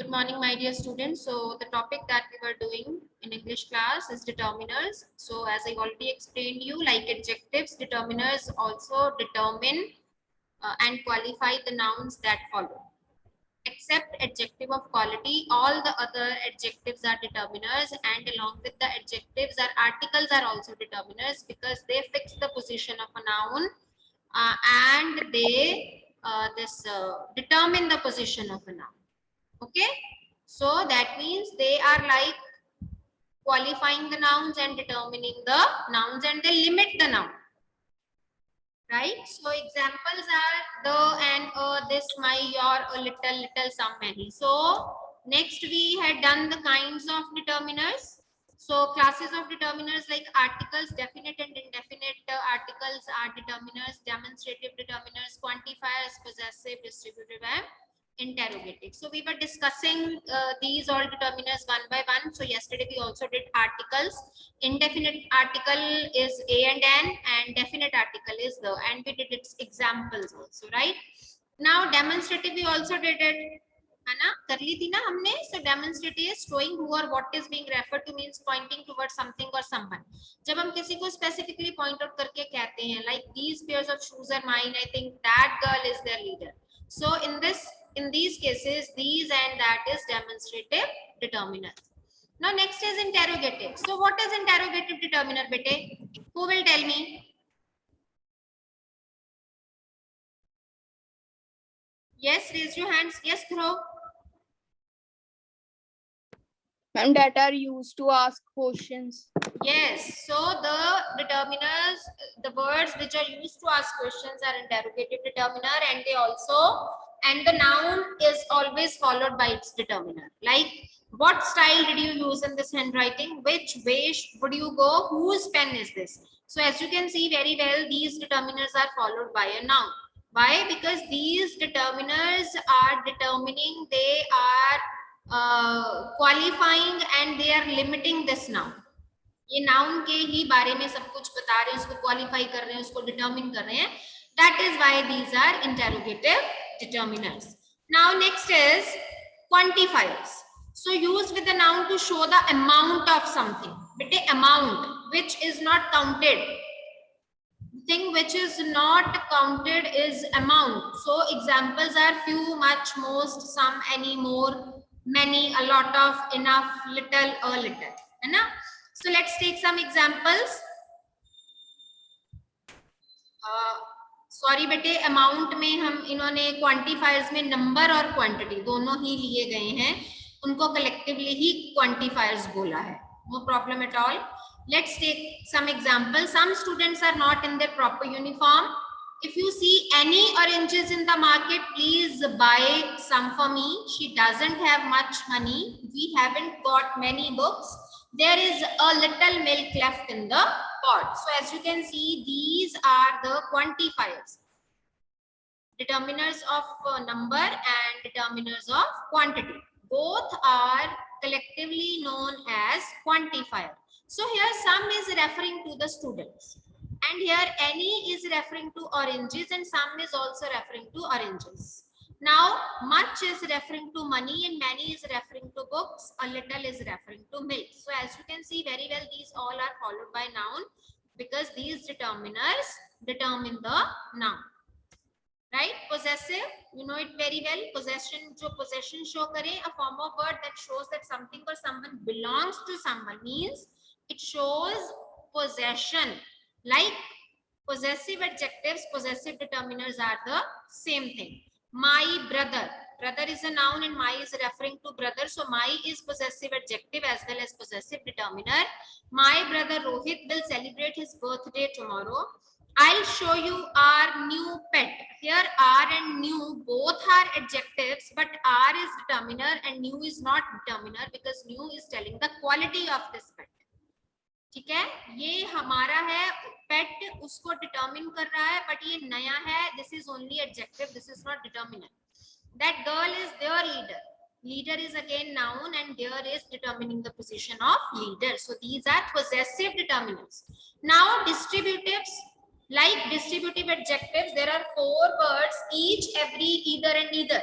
Good morning, my dear students. So the topic that we were doing in English class is determiners. So as I already explained you, like adjectives, determiners also determine and qualify the nouns that follow. Except adjective of quality, all the other adjectives are determiners, and along with the adjectives, our articles are also determiners because they fix the position of a noun and they determine the position of a noun. Okay, so that means they are like qualifying the nouns and determining the nouns, and they limit the noun, right? So examples are the and this, my, your, a little, little, some, many. So next we had done the kinds of determiners. So classes of determiners like articles, definite and indefinite articles are determiners, demonstrative determiners, quantifiers, possessive, distributive, and interrogative. So we were discussing these all determiners one by one. So yesterday we also did articles. Indefinite article is a and definite article is the, and we did its examples also, right? Now demonstrative we also did it, है ना, कर ली थी ना हमने. So demonstrative is showing who or what is being referred to, means pointing towards something or someone. जब हम किसी को specifically point out करके कहते हैं, like these pairs of shoes are mine, I think that girl is their leader. So in these cases, these and that is demonstrative determiner. Now next is interrogative. So what is interrogative determiner, bete? Who will tell me? Yes, raise your hands. Yes, throw. Ma'am, that are used to ask questions. Yes, so the determiners, the words which are used to ask questions are interrogative determiner, and they also, and the noun is always followed by its determiner. Like, what style did you use in this handwriting? Which way would you go? Whose pen is this? So as you can see very well, these determiners are followed by a noun. Why? Because these determiners are determining, they are qualifying and they are limiting this noun. ये noun के ही बारे में सब कुछ बता रहे हैं, उसको क्वालिफाई कर रहे हैं, उसको डिटरमिन कर रहे हैं. That is why these are interrogative determiners. Now next is quantifiers. So used with the noun to show the amount of something. Bete amount which is not counted. Thing which is not counted is amount. So examples are few, much, most, some, any, more, many, a lot of, enough, little, a little. है ना? So let's take some examples. Sorry बेटे, amount में हम इन्होंने quantifiers में number और quantity दोनों ही लिए गए हैं, उनको कलेक्टिवली ही क्वांटिफायर्स बोला है. No problem at all. Let's take some examples. Some students are not in their proper uniform. If you see any oranges in the market, please buy some for me. She doesn't have much money. We haven't got many books. There is a little milk left in the pot. So as you can see, these are the quantifiers. Determiners of number and determiners of quantity. Both are collectively known as quantifier. So here some is referring to the students, and here any is referring to oranges, and some is also referring to oranges. Now much is referring to money, and many is referring to books, a little is referring to milk. So as you can see very well, these all are followed by noun because these determiners determine the noun. Right? Possessive, you know it very well. Possession, jo possession show kare, a form of word that shows that something or someone belongs to someone, means it shows possession. Like possessive adjectives, possessive determiners are the same thing. My brother, brother is a noun and my is referring to brother, so my is possessive adjective as well as possessive determiner. My brother Rohit will celebrate his birthday tomorrow. I'll show you our new pet. Here R and new both are adjectives, but R is determiner and new is not determiner because new is telling the quality of this pet. ठीक है, ये हमारा है पेट, उसको determine कर रहा है, but ये नया है. This is only adjective, this is not determiner. That girl is there leader. Leader is again noun and there is determining the position of leader. So these are possessive determiners. Now distributives, like distributive adjectives, there are 4 words, each, every, either and neither.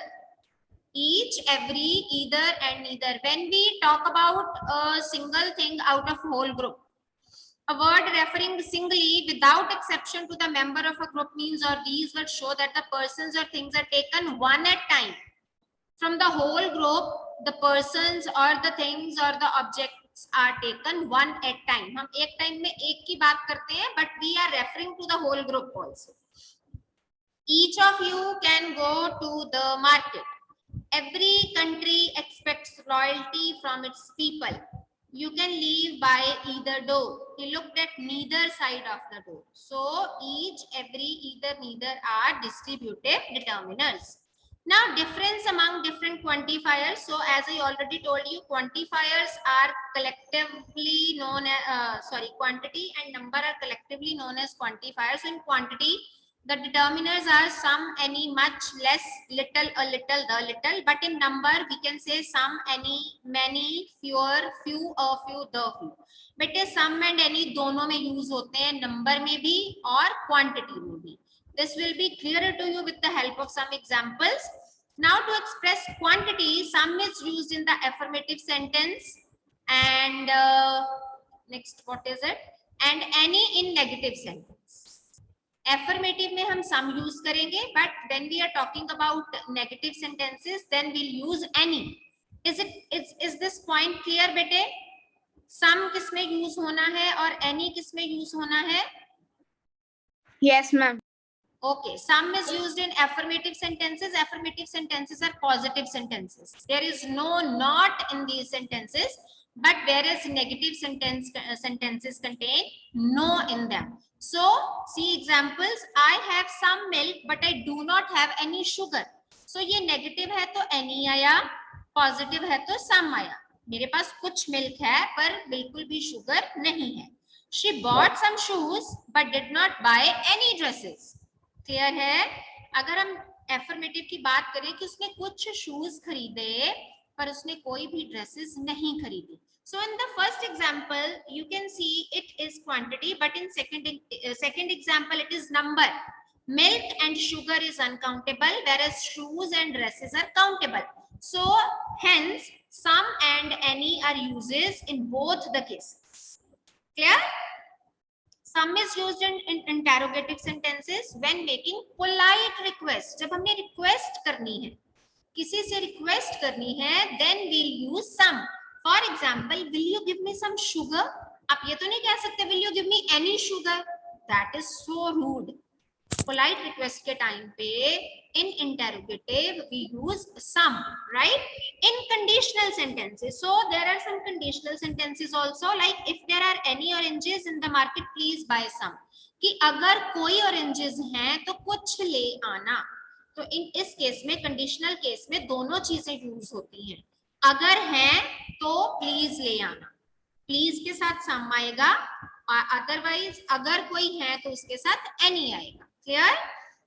each, every, either and neither. When we talk about a single thing out of whole group, a word referring singly without exception to the member of a group means or these words show that the persons or things are taken one at time. From the whole group, the persons or the things or the objects are taken one at time. हम एक time में एक की बात करते हैं, but we are referring to the whole group also. Each of you can go to the market. Every country expects loyalty from its people. You can leave by either door. He looked at neither side of the door. So each, every, either, neither are distributive determiners. Now difference among different quantifiers. So as I already told you, quantifiers are collectively known as quantity and number are collectively known as quantifiers. So in quantity, the determiners are some, any, much, less, little, a little, the little. But in number, we can say some, any, many, fewer, few, a few, the few. बेटे some and any दोनों में use होते हैं, number में भी और quantity में भी. This will be clearer to you with the help of some examples. Now to express quantity, some is used in the affirmative sentence and next what is it? And any in negative sentence. Affirmative में हम some use करेंगे, but when we are talking about negative sentences, then we'll use any. Is this point clear बेटे? Some किस में use होना है और any किस में use होना है? Yes, ma'am. Okay, some is used in affirmative sentences. Affirmative sentences are positive sentences. There is no not in these sentences, but whereas negative sentences contain no in them. So see examples. I have some milk, but I do not have any sugar. So ये negative है तो any आया, positive है तो some आया. मेरे पास कुछ milk है पर बिल्कुल भी sugar नहीं है. She bought some shoes but did not buy any dresses. Clear है? अगर हम एफर्मेटिव की बात करें कि उसने कुछ शूज खरीदे पर उसने कोई भी ड्रेसेस नहीं खरीदी. So in the first example, you can see it is quantity, but in second example, it is number. Milk and sugar is uncountable, whereas shoes and dresses are countable. So hence, some and any are uses in both the cases. Clear? Some is used in interrogative sentences when making polite request. जब हमने request करनी है, किसी से request करनी है, then we'll use some. For example, will you give me some sugar? आप ये तो नहीं कह सकते will you give me any sugar? That is so rude. Polite request के time पे in interrogative we use some, right? In conditional sentences, so there are some conditional sentences also, like if there are any oranges in the market, please buy some. कि अगर कोई oranges हैं तो कुछ ले आना. तो इन इस केस में conditional केस में दोनों चीजें यूज होती हैं. अगर हैं तो please ले आना. Please के साथ some आएगा, otherwise अगर कोई है तो उसके साथ any आएगा. Clear?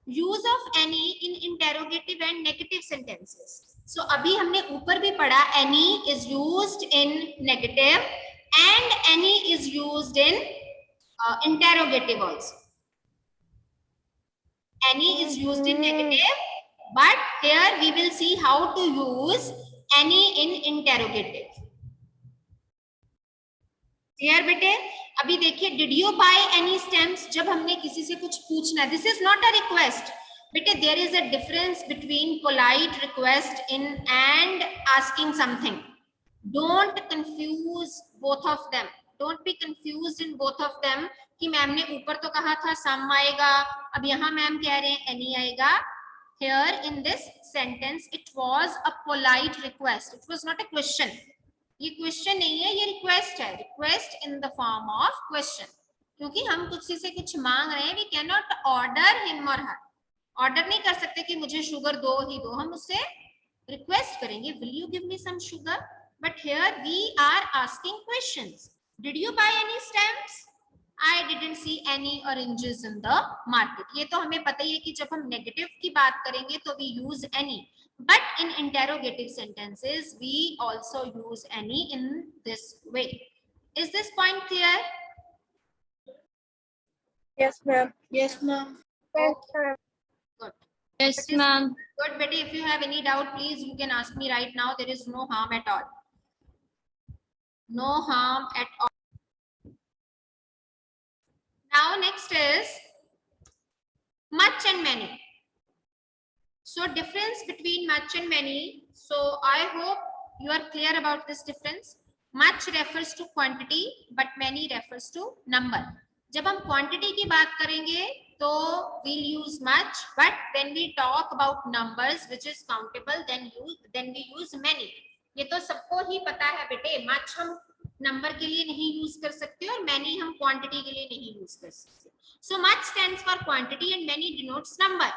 Use of any in interrogative and negative sentences. So अभी हमने ऊपर भी पढ़ा any is used in negative and any is used in interrogative also. Any is used in negative, but here we will see how to use any in interrogative. Clear बेटे? अभी देखिए did you buy any stamps? जब हमने किसी से कुछ पूछना, this is not a request. बेटे there is a difference between polite request in and asking something. Don't confuse both of them. Don't be confused in both of them. कि ma'am ने ऊपर तो कहा था some आएगा, अब यहाँ मैम कह रहे हैं any आएगा. Here in this sentence it was a polite request. It was not a question. ये क्वेश्चन नहीं है, ये रिक्वेस्ट है. Request in the form of question, क्योंकि हम किसी से कुछ मांग रहे हैं. We can not order him और हर. ऑर्डर नहीं कर सकते कि मुझे शुगर दो ही दो. हम उससे रिक्वेस्ट करेंगे will you give me some sugar. But here we are asking questions. Did you buy any stamps? I didn't see any oranges in the market. ये तो हमें पता ही है कि जब हम नेगेटिव की बात करेंगे तो we use any. But in interrogative sentences, we also use any in this way. Is this point clear? Yes, ma'am. Yes, ma'am. Okay. Good. Yes, ma'am. Good, Betty. If you have any doubt, please you can ask me right now. There is no harm at all. No harm at all. Now next is much and many. So difference between much and many. So I hope you are clear about this difference. Much refers to quantity, but many refers to number. जब हम quantity की बात करेंगे तो we'll use much, but when we talk about numbers which is countable, then we use many. ये तो सबको ही पता है बेटे. much हम number के लिए नहीं use कर सकते और many हम quantity के लिए नहीं use कर सकते. So much stands for quantity and many denotes number.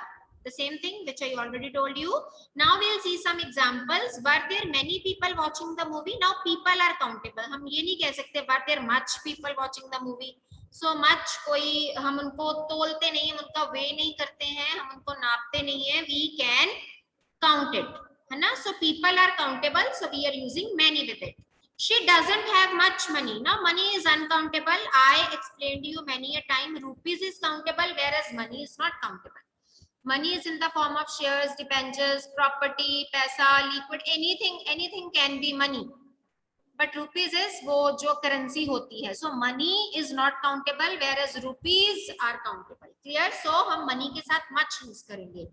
The same thing which I already told you. Now we'll see some examples. Were there many people watching the movie? Now people are countable. हम ये नहीं कह सकते were there much people watching the movie. So much कोई हम उनको तोलते नहीं, हम उनका weigh नहीं करते हैं, हम उनको नापते नहीं है. We can count it, है ना? So people are countable. So we are using many with it. She doesn't have much money. Now money is uncountable. I explained to you many a time. Rupees is countable, whereas money is not countable. Money is in the form of shares, debentures, property, paisa, liquid, anything can be money. But rupees is वो जो currency होती है. So money is not countable, whereas rupees are countable. Clear? So हम money के साथ much use करेंगे.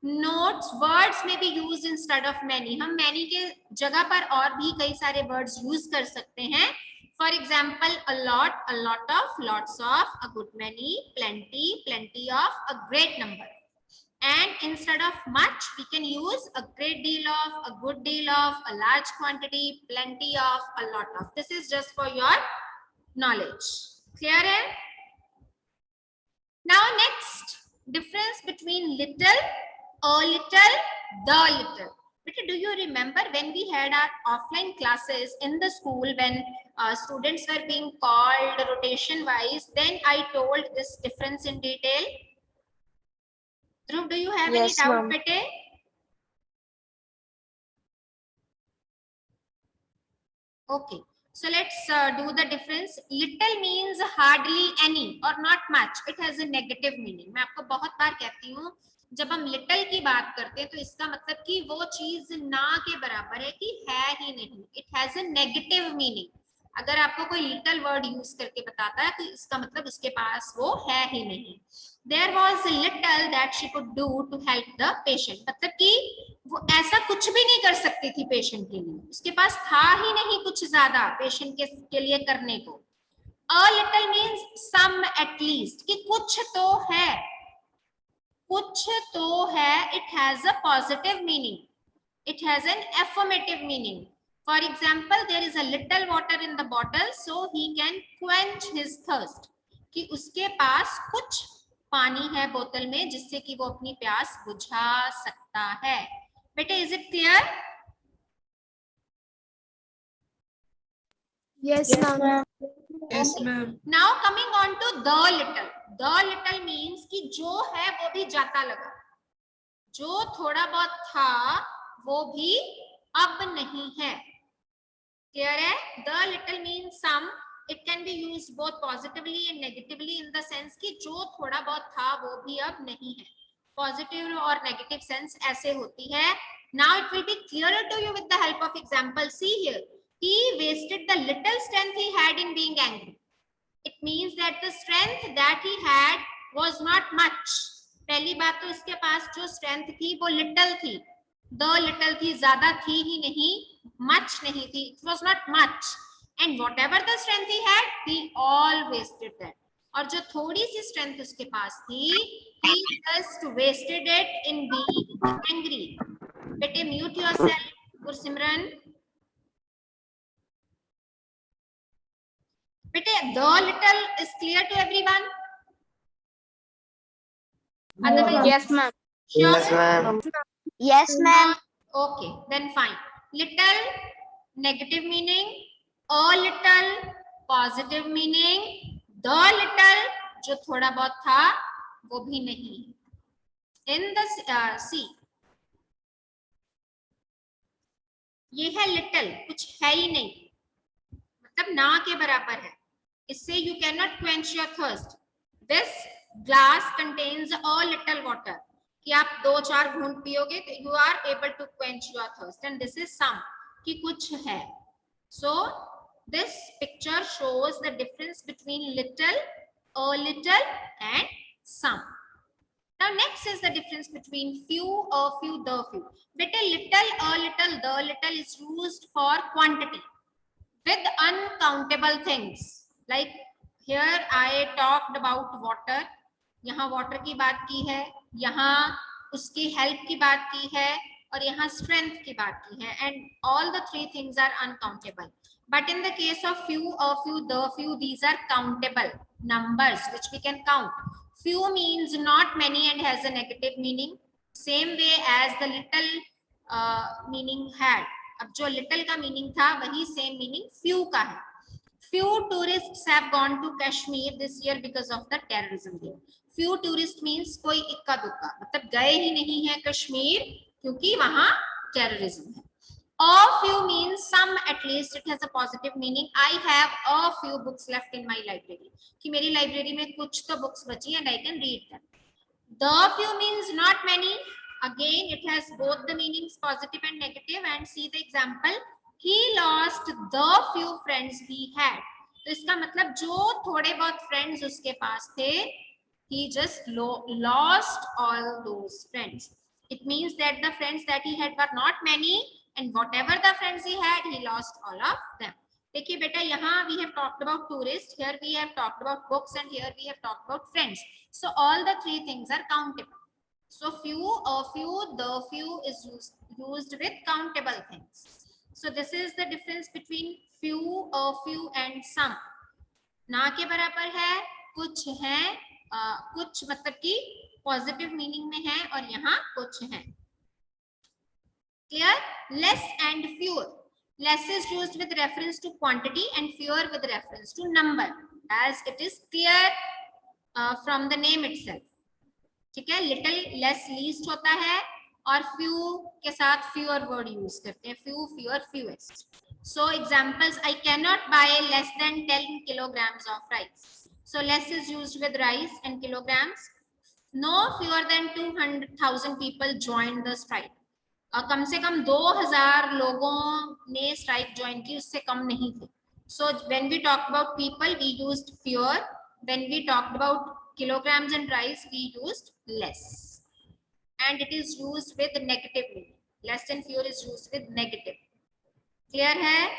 Notes, words may be used instead of many. हम many के जगह पर और भी कई सारे words use कर सकते हैं. For example, a lot of, lots of, a good many, plenty, plenty of, a great number. And instead of much, we can use a great deal of, a good deal of, a large quantity, plenty of, a lot of. This is just for your knowledge. Clear? Now next, difference between little, a little, the little. But do you remember when we had our offline classes in the school, when students were being called rotation wise, then I told this difference in detail. Dhruv, do you have any doubt, Bete? Okay, so let's do the difference. Little means hardly any or not much. It has a negative meaning. मैं आपको बहुत बार कहती हूँ, जब हम little की बात करते हैं तो इसका मतलब कि वो चीज ना के बराबर है कि है ही नहीं. It has a negative meaning. अगर आपको कोई little word use करके बताता है तो इसका मतलब उसके पास वो है ही नहीं. There was little that she could do to help the patient. मतलब कि वो ऐसा कुछ भी नहीं कर सकती थी पेशेंट के लिए, उसके पास था ही नहीं कुछ ज्यादा पेशेंट के लिए करने को. A little means some at least, कि कुछ तो है, कुछ तो है. It has a positive meaning. It has an affirmative meaning. For example, there is a little water in the bottle, so he can quench his thirst. कि उसके पास कुछ पानी है बोतल में जिससे कि वो अपनी प्यास बुझा सकता है. बेटे, is it clear? Yes, ma'am. Yes, ma'am. Now coming on to the little. The little means कि जो है वो भी जाता लगा, जो थोड़ा बहुत था वो भी अब नहीं है. Clear है? The little means some. It can be used both positively and negatively in the sense कि जो थोड़ा बहुत था वो भी अब नहीं है. Positive और negative sense ऐसे होती है. Now it will be clearer to you with the help of example. See here. He wasted the little strength he had in being angry. It means that the strength that he had was not much. पहली बात तो इसके पास जो strength थी वो little थी. The little थी, ज्यादा थी ही नहीं, much नहीं थी. It was not much. And whatever the strength he had, he all wasted that. और जो थोड़ी सी strength उसके पास थी, he just wasted it in being angry. बेटे mute yourself, गुरसिमरन. बेटे the little is clear to everyone? Otherwise, Yes, ma'am. sure? Yes, ma'am. Yes, ma'am. Okay, then fine. Little, negative meaning. A little, positive meaning. The little, जो थोड़ा बहुत था वो भी नहीं. In the see, ये है little, कुछ है ही नहीं, मतलब ना के बराबर है. इससे you cannot quench your thirst. This glass contains a little water. कि आप 2-4 घूंट पियोगे तो you are able to quench your thirst, and this is some, कि कुछ है. So this picture shows the difference between little, a little and some. Now next is the difference between few, a few, the few. Beta little, a little, the little is used for quantity with uncountable things. Like here I talked about water. यहाँ water की बात की है, यहाँ उसकी help की बात की है, और यहाँ strength की बात की है, and all the three things are uncountable. But in the case of few, a few, the few, these are countable numbers which we can count. Few means not many and has a negative meaning, same way as the little meaning had. अब जो little का meaning था वही same meaning few का है. Few tourists have gone to Kashmir this year because of the terrorism there. Few tourists means कोई इक्का दुक्का, मतलब गए ही नहीं है कश्मीर क्योंकि वहां terrorism है. A few means some, at least it has a positive meaning. I have a few books left in my library. कि मेरी library में कुछ तो books बची and I can read them. The few means not many. Again, it has both the meanings positive and negative. And see the example. He lost the few friends he had. तो इसका मतलब जो थोड़े बहुत friends उसके पास थे, he just lost all those friends. It means that the friends that he had were not many, and whatever the friends he had, he lost all of them. देखिए बेटा, यहाँ we have talked about tourists, here we have talked about books, and here we have talked about friends. So all the three things are countable. So few, a few, the few is used with countable things. So this is the difference between few, a few and some. ना के बराबर है, कुछ है, कुछ मतलब कि positive meaning में है और यहाँ कुछ है. Clear? Less and fewer. Less is used with reference to quantity and fewer with reference to number, as it is clear from the name itself. ठीक है, little, less, least होता है, और few के साथ fewer word use करते हैं, few, fewer, fewest. So examples, I cannot buy less than 10 kilograms of rice. So less is used with rice and kilograms. No fewer than 200,000 people joined the strike. कम से कम 2000 लोगों ने strike join की, उससे कम नहीं थे. So when we talked about people, we used fewer. When we talked about kilograms and rice, we used less. And it is used with negative meaning. Less and fewer is used with negative. Clear है?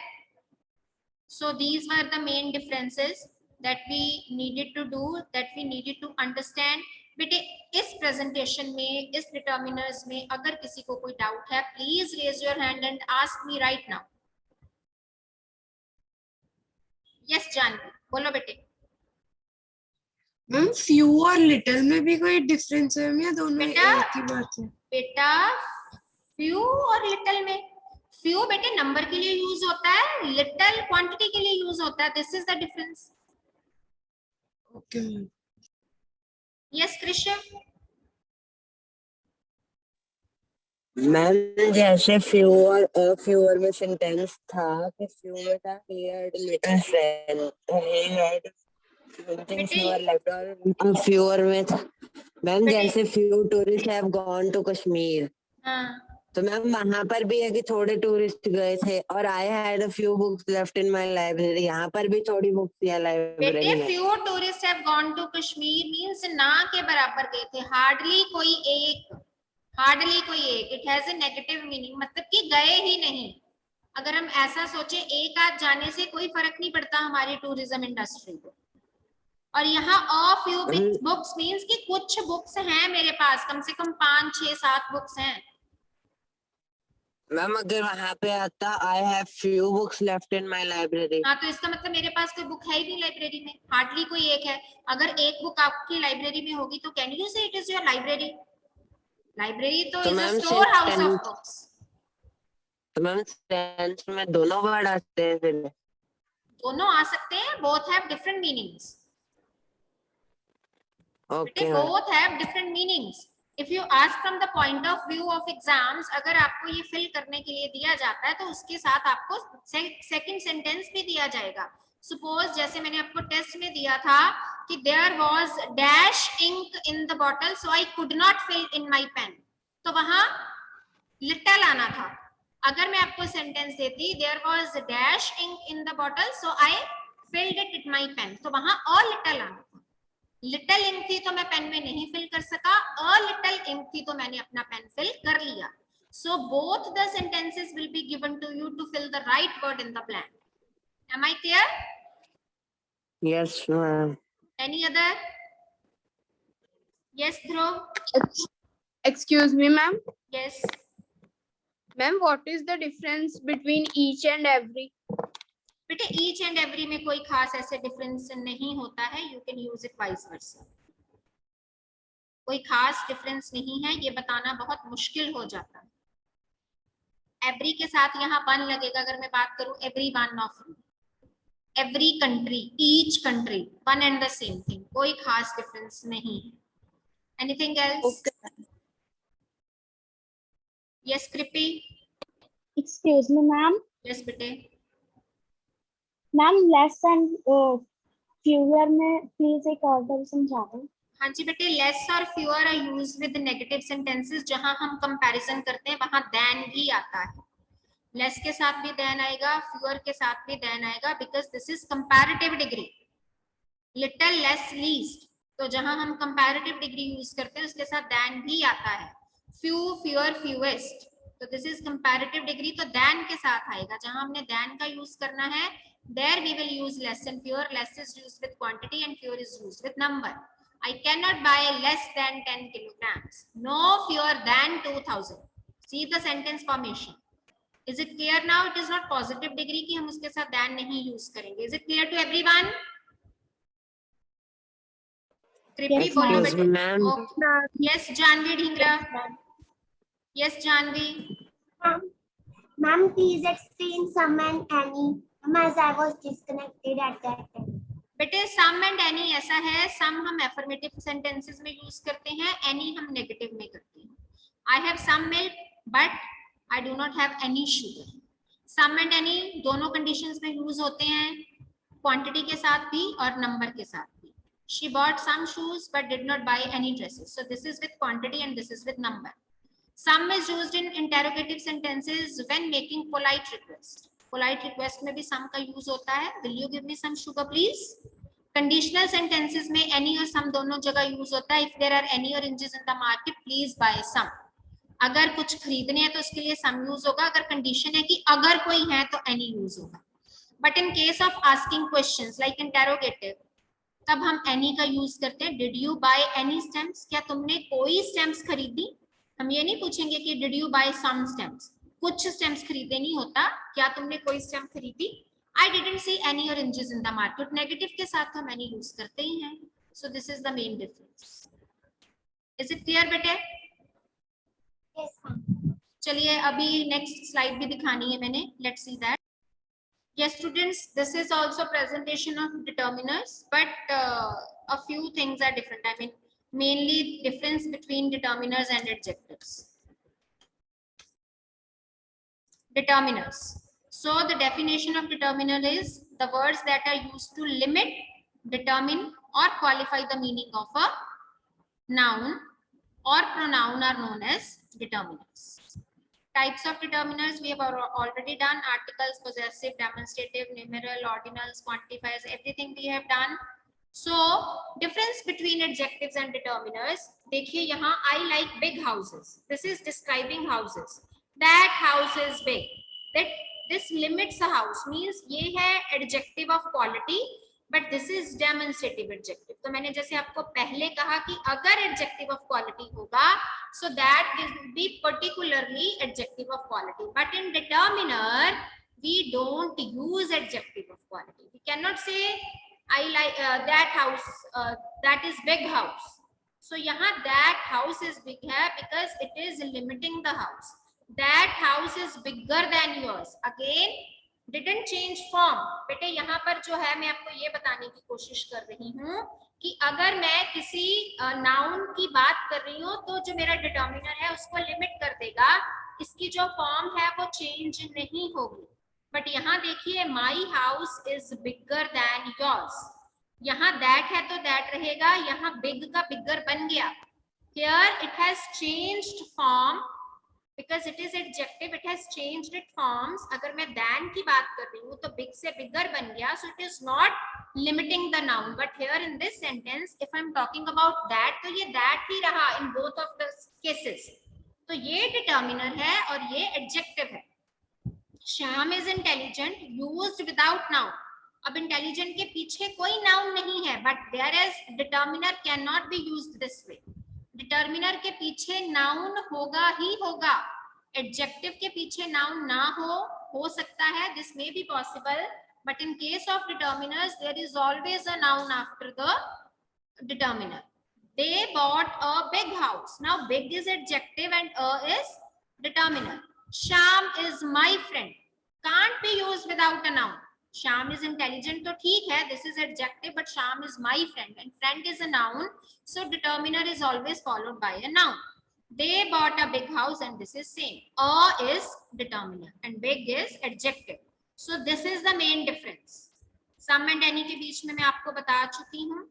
So these were the main differences that we needed to do, that we needed to understand. बेटे इस presentation में, इस determiners में अगर किसी को कोई डाउट है, please raise your hand and ask me right now. Yes Janvi, बोलो बेटे. मैम फ्यू और लिटिल में भी कोई डिफरेंस है या दोनों एक ही बात है? बेटा फ्यू और लिटिल में, फ्यू बेटे नंबर के लिए यूज होता है, लिटिल क्वांटिटी के लिए यूज होता है. This is the difference. Okay ma'am. Yes Krishna. Ma'am जैसे फ्यू और फ्यूअर में सेंटेंस था कि फ्यू में था he had little friend and he had something fewer left, और फ्यूअर में था मैम जैसे few tourists have gone to Kashmir. हाँ, तो मैम वहां पर भी है कि थोड़े टूरिस्ट गए थे, और I had a few books left in my library. यहाँ पर भी थोड़ी बुक्स या लाइब्रेरी बेटे में. few tourists have gone to Kashmir means ना के बराबर गए थे, हार्डली कोई एक, हार्डली कोई एक. It has a negative meaning, मतलब कि गए ही नहीं. अगर हम ऐसा सोचे, एक आध जाने से कोई फर्क नहीं पड़ता हमारी टूरिज्म इंडस्ट्री को. और यहाँ अ फ्यू बुक्स मींस कि कुछ बुक्स हैं मेरे पास, कम से कम 5, 6, 7 बुक्स हैं. मैम अगर वहाँ पे आता I have few books left in my library. हाँ, तो इसका मतलब मेरे पास कोई बुक है ही नहीं लाइब्रेरी में, हार्डली कोई एक है. अगर एक बुक आपकी लाइब्रेरी में होगी तो can you say it is your library? Library तो is a storehouse of books. तो मैम सेंस में दोनों वर्ड आते हैं फिर? दोनों आ सकते हैं, both have different meanings. Okay. Both have different meanings. If you ask from the point of view of exams, अगर आपको ये फिल करने के लिए दिया जाता है तो उसके साथ आपको सेकंड सेंटेंस भी दिया जाएगा. सपोज जैसे मैंने आपको टेस्ट में दिया था कि there was dash ink in the bottle so I could not fill in my pen, तो वहां लिटिल आना था। अगर मैं आपको सेंटेंस देती there was dash ink in the bottle so I filled it in my pen, तो वहां अ लिटिल आना था। लिटिल इंक थी तो मैं पेन में नहीं फिल कर सका, अ लिटिल इंक थी तो मैंने अपना पेन फिल कर लिया। So both the sentences will be given to you to fill the right word in the blank. Am I clear? Yes, ma'am. Any other? Yes, Dhruv? Excuse me, ma'am. Yes. Ma'am, what is the difference between each and every? बेटे each and every में कोई खास ऐसे difference नहीं होता है, you can use it vice versa. कोई खास डिफरेंस नहीं है, ये बताना बहुत मुश्किल हो जाता है। एवरी के साथ यहाँ वन लगेगा, अगर मैं बात करूं every one of you, every country, each country, one and the same thing, कोई खास डिफरेंस नहीं है। Anything else? Okay. Yes Kripi? Excuse me, ma'am. Yes बेटे। मैम लेस एंड फ्यूअर में प्लीज एक और बार समझा दो। हाँ जी बेटे, लेस और fewer are used with negative sentences, जहां हम कंपैरिजन करते हैं वहां देन भी आता है। लेस के साथ भी देन आएगा, फ्यूअर के साथ भी देन आएगा, because this is comparative degree. Little, less, least, तो जहां हम कंपैरेटिव डिग्री यूज करते हैं उसके साथ देन भी आता है। फ्यू, फ्यूअर, फ्यूएस्ट, तो दिस इज कंपैरेटिव डिग्री, तो देन के साथ आएगा। जहां हमने देन का यूज करना है there we will use less and fewer. Less is used with quantity and fewer is used with number. I cannot buy less than 10 kilograms. No fewer than 2000. See the sentence formation. Is it clear now? It is not positive degree कि हम उसके साथ than नहीं use करेंगे. Is it clear to everyone? Kripi Yes, बोलो Excuse me, बेटे। ma'am. Okay. Yes, Janvi Dhingra. Yes, Janvi. Ma'am, please explain some and any. As I was disconnected at that time. बेटे सम and any ऐसा है, सम हम affirmative sentences में use करते हैं, any हम नेगेटिव में करते हैं। I have some milk but I do not have any sugar. Some and any दोनों कंडीशंस में यूज होते हैं, क्वांटिटी के साथ भी और नंबर के साथ भी। She bought some shoes but did not buy any dresses, so this is with quantity and this is with number. Some is used in interrogative sentences when making polite request. Polite request में भी some का use होता है, will you give me some sugar please. Conditional sentences में any और some दोनों जगह use होता है। If there are any oranges in the market please bye सम। अगर कुछ खरीदने हैं तो उसके लिए सम यूज होगा, अगर कंडीशन है कि अगर कोई है तो एनी यूज होगा। But in case of asking questions like interrogative, तब हम एनी का यूज करते हैं। Did you buy any stamps, क्या तुमने कोई स्टैम्प्स खरीदी। हम ये नहीं पूछेंगे कि did you buy some stamps, कुछ स्टैम्प्स खरीदे नहीं होता, क्या तुमने कोई स्टैम्प खरीदी। I didn't see any oranges in the market. Negative के साथ हम any यूज करते ही हैं। So this is the main difference. Is it clear बेटे? Yes, ma'am. चलिए अभी नेक्स्ट स्लाइड भी दिखानी है मैंने, let's see that. Yes students, this is also presentation of determiners, but a few things are different. I mean mainly difference between determiners and adjectives. Determiners. So the definition of determiner is the words that are used to limit, determine or qualify the meaning of a noun or pronoun are known as determiners. Types of determiners we have already done: articles, possessive, demonstrative, numeral, ordinals, quantifiers, everything we have done. So difference between adjectives and determiners, देखिए यहाँ I like big houses. This is describing houses. That house is big. That this limits a house means ये है adjective of quality, but this is demonstrative adjective. तो मैंने जैसे आपको पहले कहा कि अगर adjective of quality होगा, so that will be particularly adjective of quality. But in determiner, we don't use adjective of quality. We cannot say I like that house, that is big house. So यहाँ that house is big है because it is limiting the house. That house is bigger than yours. Again, didn't change form. बेटे यहाँ पर जो है मैं आपको ये बताने की कोशिश कर रही हूँ कि अगर मैं किसी नाउन की बात कर रही हूँ तो जो मेरा डिटर्मिनर है उसको लिमिट कर देगा, इसकी जो फॉर्म है वो चेंज नहीं होगी। बट यहाँ देखिए, my house is bigger than yours. यहाँ that है तो that रहेगा, यहाँ big का bigger बन गया. Here it has changed form because it is adjective, it has changed its forms. अगर मैं than की बात कर रही हूँ तो big से bigger बन गया, so it is not limiting the noun. But here in this sentence, if I'm talking about that, तो ये that ही रहा in both of the cases. तो ये determiner है और ये adjective है. Shyam is intelligent used without noun. अब intelligent के पीछे कोई noun नहीं है, but whereas determiner cannot be used this way. Determiner के पीछे नाउन होगा ही होगा, एडजेक्टिव के पीछे नाउन ना हो सकता है, this may be possible, but in case of determiners there is always a noun after the determiner. They bought a big house. Now big is adjective and a is determiner. Shyam is my friend. Can't be used without a noun. Shyam is intelligent तो ठीक है, this is adjective, but Shyam is my friend and friend is a noun, so determiner is always followed by a noun. They bought a big house and this is same. A is determiner and big is adjective. So this is the main difference. Some and any के बीच में मैं आपको बता चुकी हूँ.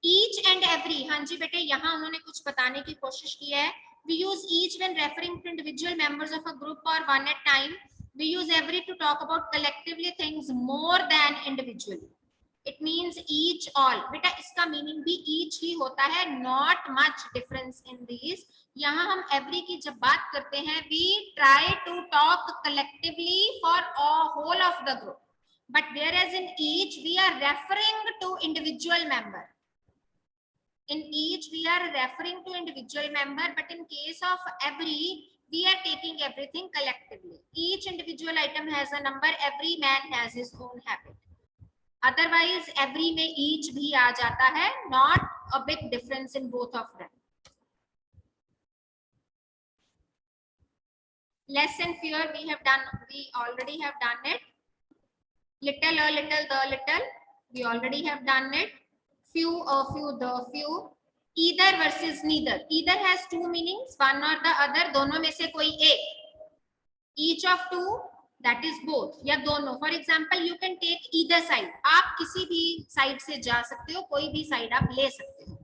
Each and every, हाँ जी बेटे, यहाँ उन्होंने कुछ बताने की कोशिश की है. We use each when referring to individual members of a group or one at time. We use every to talk about collectively things more than individually. It means each, all. बेटा इसका meaning भी each ही होता है. Not much difference in these. यहाँ हम every की जब बात करते हैं, we try to talk collectively for a whole of the group. But whereas in each we are referring to individual member. In each we are referring to individual member, but in case of every we are taking everything collectively. Each individual item has a number, every man has his own habit. Otherwise every में each भी आ जाता है, not a big difference in both of them. Less and fewer we have done, we already have done it. Little, a little, the little, we already have done it. Few, a few, the few. Either versus neither. Either has two meanings, one or the other. दोनों में से कोई एक. Each of two, that is both. या दोनों. For example, you can take either side. आप किसी भी side से जा सकते हो, कोई भी side आप ले सकते हो.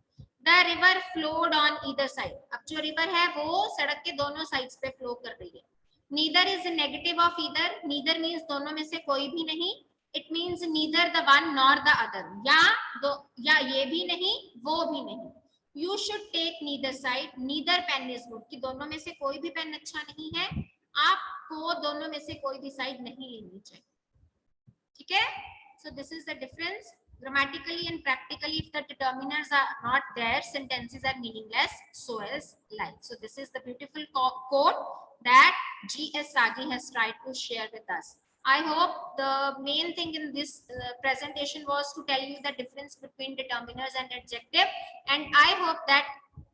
The river flowed on either side. अब जो river है वो सड़क के दोनों sides पे flow कर रही है. Neither is a negative of either. Neither means दोनों में से कोई भी नहीं. It means neither the one nor the other. या ये भी नहीं, वो भी नहीं. You should take neither side. Neither pen is good. कि दोनों में से कोई भी पेन अच्छा नहीं है. आपको दोनों में से कोई भी साइड नहीं लेनी चाहिए. ठीक है? So this is the difference. Grammatically and practically, if the determiners are not there, sentences are meaningless. So is life. So this is the beautiful quote that G.S. Sagi has tried to share with us. I hope the main thing in this presentation was to tell you the difference between determiners and adjective, and I hope that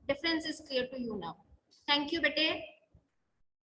difference is clear to you now. Thank you, bete.